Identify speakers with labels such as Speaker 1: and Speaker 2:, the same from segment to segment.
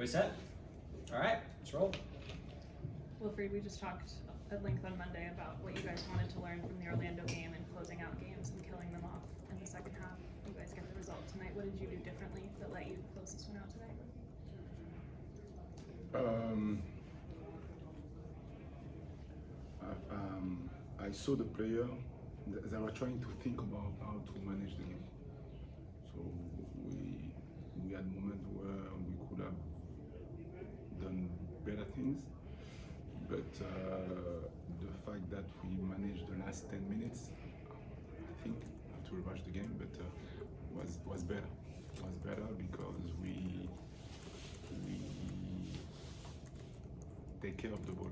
Speaker 1: Everybody set? All right, let's roll.
Speaker 2: Wilfried, we just talked at length on Monday about what you guys wanted to learn from the Orlando game and closing out games and killing them off in the second half. You guys get the result tonight. What did you do differently that let you close this one out today?
Speaker 3: I saw the player, they were trying to think about how to manage the game. So we had moments where we could have done better things, but the fact that we managed the last 10 minutes, I think, I have to rewatch the game, but was better. Was better because we take care of the ball.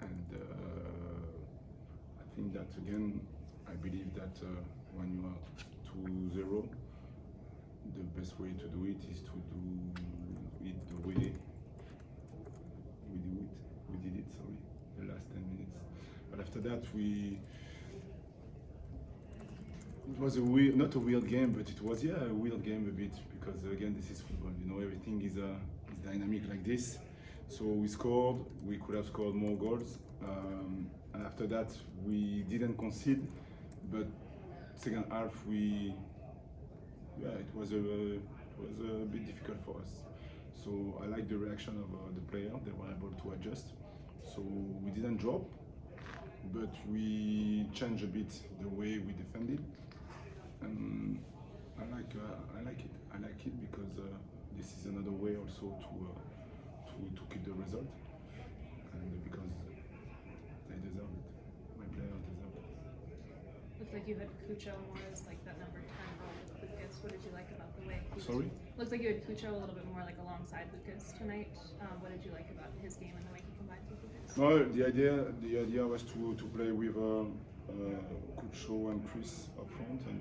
Speaker 3: And I think that again, I believe that when you are 2-0, the best way to do it is to do it the way we did it, the last 10 minutes. But after that, it was not a weird game, but it was, a weird game a bit, because again, this is football, everything is dynamic like this. So we scored, we could have scored more goals, and after that we didn't concede, but second half it was a bit difficult for us. So I like the reaction of the player, they were able to adjust. So we didn't drop, but we changed a bit the way we defended, and I like it. I like it because this is another way also to keep the result, and because they deserve it. My players deserve it.
Speaker 2: Looks like you had Cucho more as like that number 10 role with Lucas. What did you like about the way he
Speaker 3: Sorry?
Speaker 2: Looks like you had Cucho a little bit more like alongside Lucas tonight. What did you like about his game and the way he combined with Lucas?
Speaker 3: No, the idea was to play with Cucho and Chris up front, and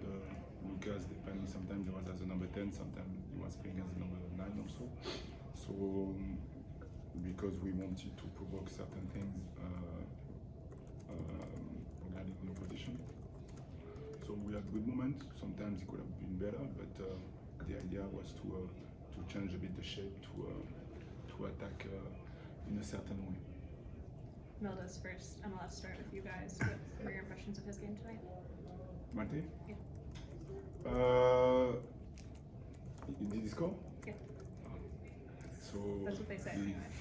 Speaker 3: Lucas, depending, sometimes he was as a number 10, sometimes he was playing as a number 9 also. So because we wanted to provoke certain things regarding the opposition. So we had good moments. Sometimes it could have been better, but the idea was to change a bit the shape, to attack in a certain way.
Speaker 2: Milda's first MLS start with you guys. What were your impressions of his game tonight?
Speaker 3: Mate?
Speaker 2: Yeah.
Speaker 3: Did he score?
Speaker 2: Yeah.
Speaker 3: So
Speaker 2: that's what they say.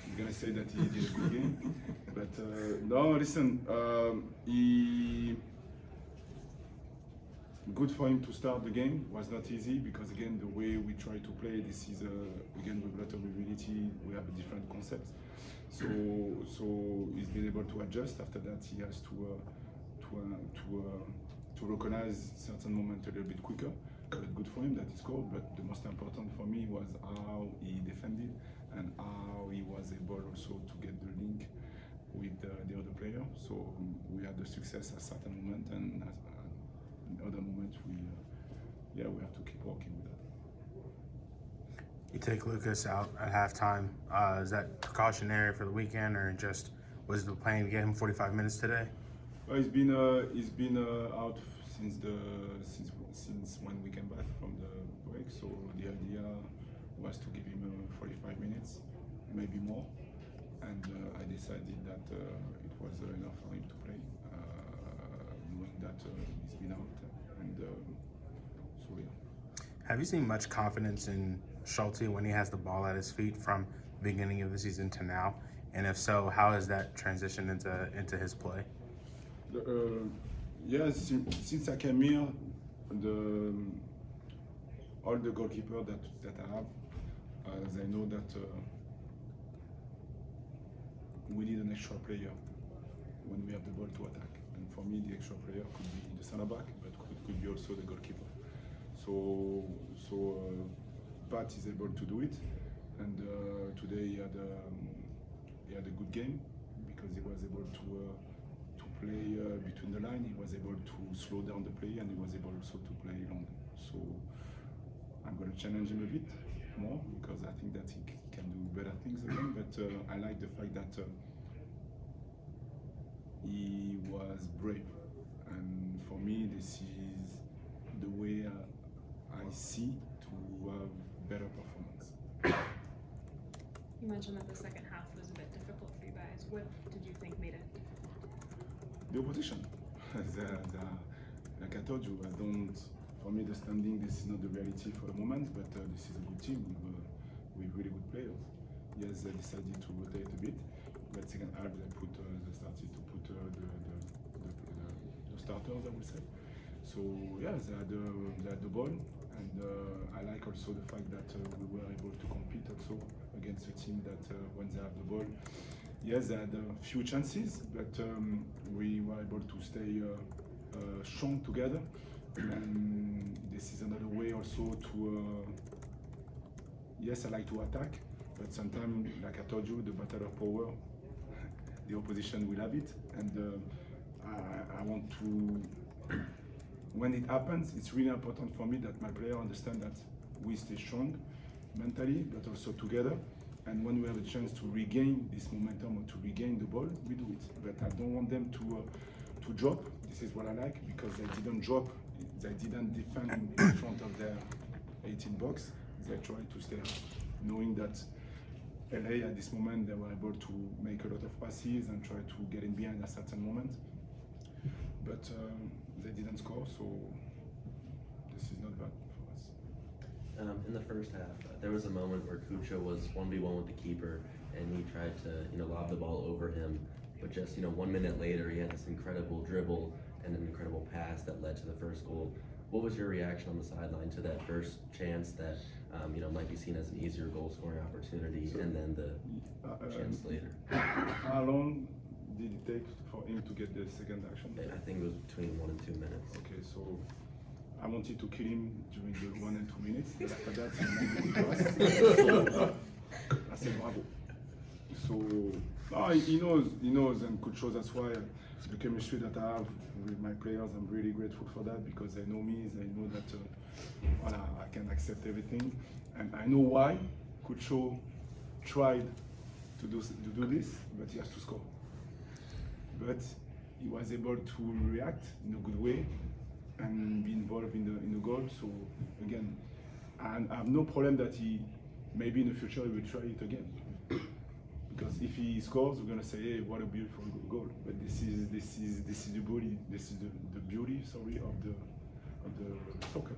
Speaker 3: He's gonna say that he did a good game, but no. Listen, good for him to start the game. Was not easy because again the way we try to play, this is again with a lot of mobility. We have a different concept. So he's been able to adjust. After that, he has to recognize certain moments a little bit quicker. But good for him that he scored. But the most important for me was how he defended and how he was able also to get the link with the other player. So we had the success at certain moment, and in other moments we have to keep working with that.
Speaker 4: You take Lucas out at halftime. Is that precautionary for the weekend, or just was the plan to get him 45 minutes today?
Speaker 3: Well, he's been out since when we came back from the break. So the idea was to give him 45 minutes, maybe more. And I decided that it was enough for him to play, knowing that he's been out. And so yeah.
Speaker 4: Have you seen much confidence in Schulte when he has the ball at his feet from the beginning of the season to now? And if so, how has that transitioned into his play?
Speaker 3: Since I came here, all the goalkeepers that I have, they know that we need an extra player when we have the ball to attack. And for me, the extra player could be the center back, but could be also the goalkeeper. So Pat is able to do it, and today he had a good game because he was able to play between the line. He was able to slow down the play, and he was able also to play long. So I'm going to challenge him a bit more because I think that he can do better things again. But I like the fact that he was brave, and for me, this is the way I see to have better performance.
Speaker 2: mentioned that the second half was a bit difficult for you guys. What did you think made it difficult?
Speaker 3: The opposition. Like I told you, I don't. For me, the standing this is not the reality for the moment, but this is a good team with really good players. Yes, they decided to rotate a bit, but second half they started to put the starters, I would say. So yeah, they had the ball, and I like also the fact that we were able to compete also against a team that when they have the ball, yes, they had a few chances, but we were able to stay strong together. And this is another way also to. Yes, I like to attack, but sometimes, like I told you, the battle of power, the opposition will have it, and I want to. When it happens, it's really important for me that my player understand that we stay strong mentally, but also together. And when we have a chance to regain this momentum or to regain the ball, we do it. But I don't want them to drop. This is what I like, because they didn't drop. They didn't defend in front of their 18 box. They tried to stay, knowing that LA at this moment they were able to make a lot of passes and try to get in behind at a certain moment. But they didn't score, so this is not bad for us.
Speaker 5: In the first half, there was a moment where Cucho was 1v1 with the keeper, and he tried to lob the ball over him. But just 1 minute later, he had this incredible dribble and an incredible pass that led to the first goal. What was your reaction on the sideline to that first chance that might be seen as an easier goal scoring opportunity, and then the chance later?
Speaker 3: How long did it take for him to get the second action?
Speaker 5: I think it was between 1 and 2 minutes.
Speaker 3: Okay, so I wanted to kill him during the 1 and 2 minutes, but after that he made it to us. So I said bravo. So he knows, and could show that's why the chemistry that I have with my players, I'm really grateful for that, because they know me, they know that I can accept everything, and I know why Cucho tried to do this, but he has to score. But he was able to react in a good way and be involved in the goal. So again, I have no problem that he maybe in the future he will try it again. Because if he scores, we're gonna say, "Hey, what a beautiful goal!" But this is the beauty. This is the beauty, sorry, of the soccer.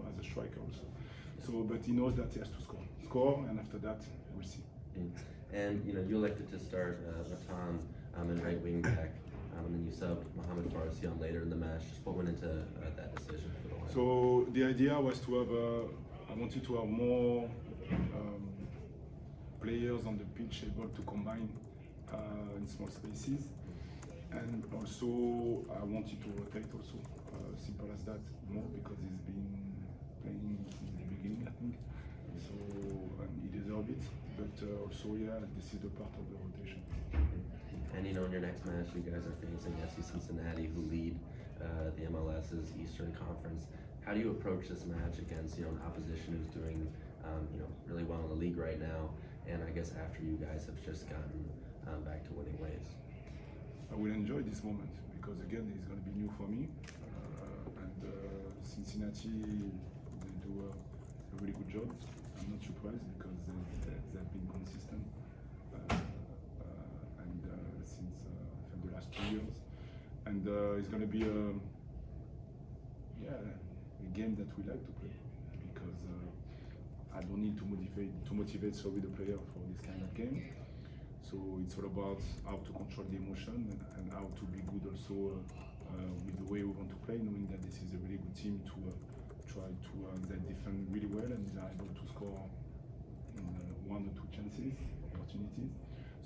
Speaker 3: As a striker also. So, but he knows that he has to score, and after that, we'll see.
Speaker 5: And you elected to start Matan in right wing back, and then you subbed Mohamed Farsi on later in the match. Just what went into that decision for the line?
Speaker 3: So the idea was to have. I wanted to have more. Players on the pitch able to combine in small spaces, and also I wanted to rotate also, simple as that, more, because he's been playing since the beginning, I think, so he deserves it, but also this is the part of the rotation.
Speaker 5: And in your next match you guys are facing FC Cincinnati, who lead the MLS's Eastern Conference. How do you approach this match against an opposition who's doing really well in the league right now? And I guess after you guys have just gotten back to winning ways.
Speaker 3: I will enjoy this moment, because again it's going to be new for me, and Cincinnati, they do a really good job. I'm not surprised, because they've been consistent and since the last 2 years, and it's going to be a game that we like to play, because I don't need to motivate the player for this kind of game. So it's all about how to control the emotion and how to be good also with the way we want to play, knowing that this is a really good team to try to they defend really well, and they are able to score in 1 or 2 opportunities.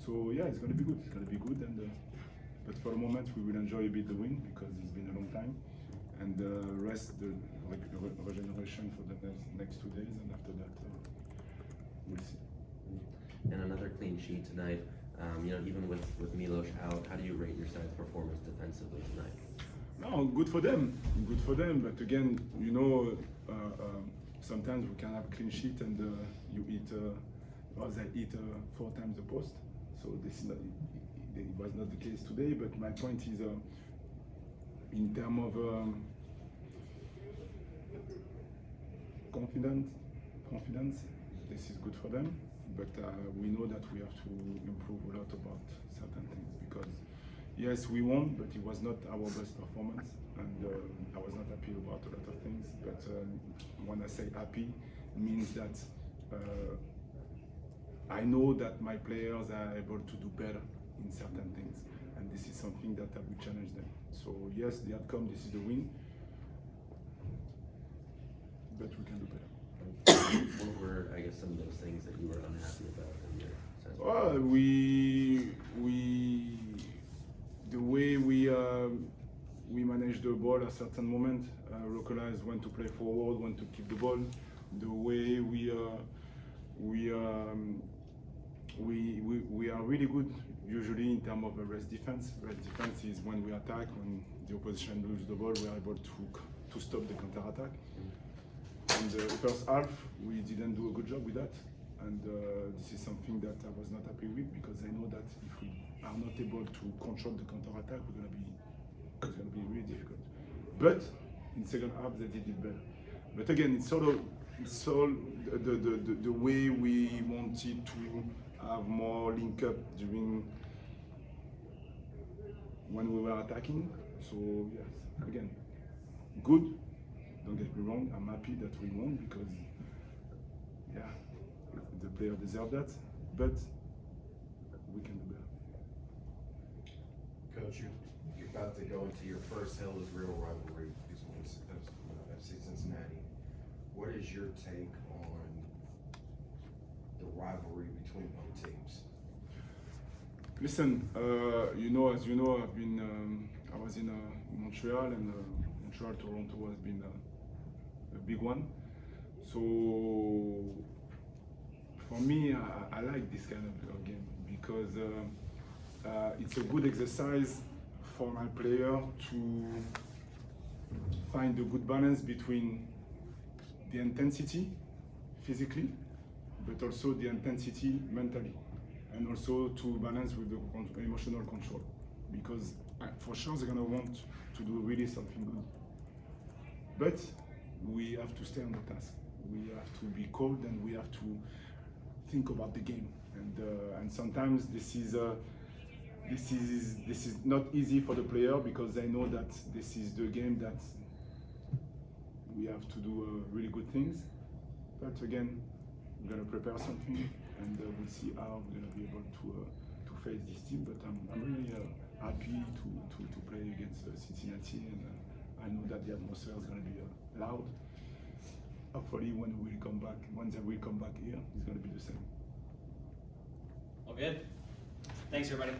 Speaker 3: So it's going to be good. It's going to be good, and but for the moment we will enjoy a bit the win, because it's been a long time, and rest the regeneration for the next 2 days, and after that we'll see.
Speaker 5: And another clean sheet tonight. Even with Milos out, how do you rate your side's performance defensively tonight?
Speaker 3: No, good for them. Good for them. But again, sometimes we can have a clean sheet and you eat, or they eat 4 times the post. So this is not, it was not the case today. But my point is, in terms of confidence, this is good for them. but we know that we have to improve a lot about certain things because yes, we won, but it was not our best performance, and I was not happy about a lot of things. But when I say happy, it means that I know that my players are able to do better in certain things, and this is something that I will challenge them. So yes, the outcome, this is the win, but we can do better.
Speaker 5: What were, I guess, some of those things that you were unhappy about in your sense?
Speaker 3: Well, the way we manage the ball at certain moment, localize when to play forward, when to keep the ball. The way we are really good usually in terms of rest defense. Rest defense is when we attack, when the opposition loses the ball, we are able to stop the counter attack. In the first half, we didn't do a good job with that, and this is something that I was not happy with because I know that if we are not able to control the counter attack, it's gonna be really difficult. But in second half, they did it better. But again, it's all the way we wanted to have more link up during when we were attacking. So yes, again, good. Don't get me wrong, I'm happy that we won because, yeah, the player deserved that, but we can do better.
Speaker 6: Coach, you're about to go into your first Hell is Real rivalry against FC Cincinnati. What is your take on the rivalry between both teams?
Speaker 3: Listen, as you know, I was in Montreal, and Montreal Toronto has been a big one. So for me, I like this kind of game because it's a good exercise for my player to find a good balance between the intensity physically, but also the intensity mentally, and also to balance with the emotional control, because for sure they're gonna want to do really something good, but we have to stay on the task. We have to be cold, and we have to think about the game, and sometimes this is not easy for the player because they know that this is the game that we have to do really good things. But again, we're gonna prepare something, and we'll see how we're gonna be able to face this team. But I'm really happy to play against Cincinnati, and I know that the atmosphere is gonna be loud. Hopefully, when they will come back here, it's gonna be the same.
Speaker 1: All good. Thanks, everybody.